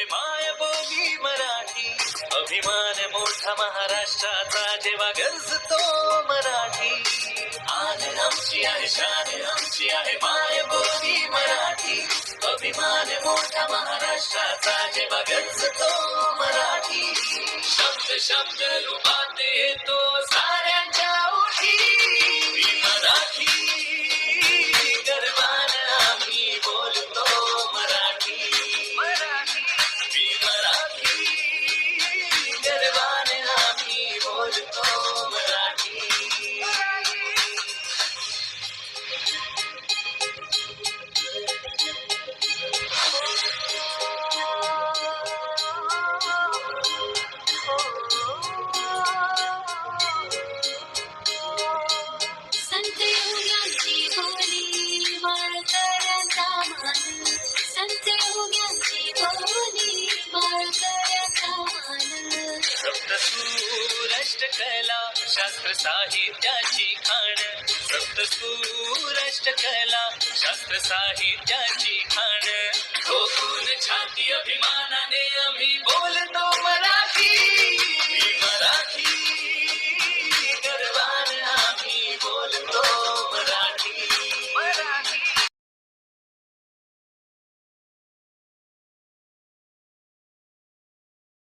आहे मायबोली मराठी. अभिमान मोठा महाराष्ट्राचा जेव्हा गरजतो मराठी. आन आमची आहे शान आमची आहे मायबोली मराठी. अभिमान मोठा महाराष्ट्राचा जेव्हा गरजतो मराठी. शब्द शब्द रूपात येतो साऱ्यांच्या ओठी. मी मराठी गर्वानं आम्ही बोलतो मराठी. मी मराठी गर्वानं आम्ही बोलतो मराठी. संत योग्यांची बोली माळकऱ्यांचा मान. संत योग्यांची बोली माळकऱ्यांचा मान. सप्तसूर अष्टकला शास्त्र साहित्याची खाण. सप्तसूर अष्टकला शास्त्र साहित्याची खाण. ठोकून छाती अभिमानाने आम्ही बोलतो मराठी. मी मराठी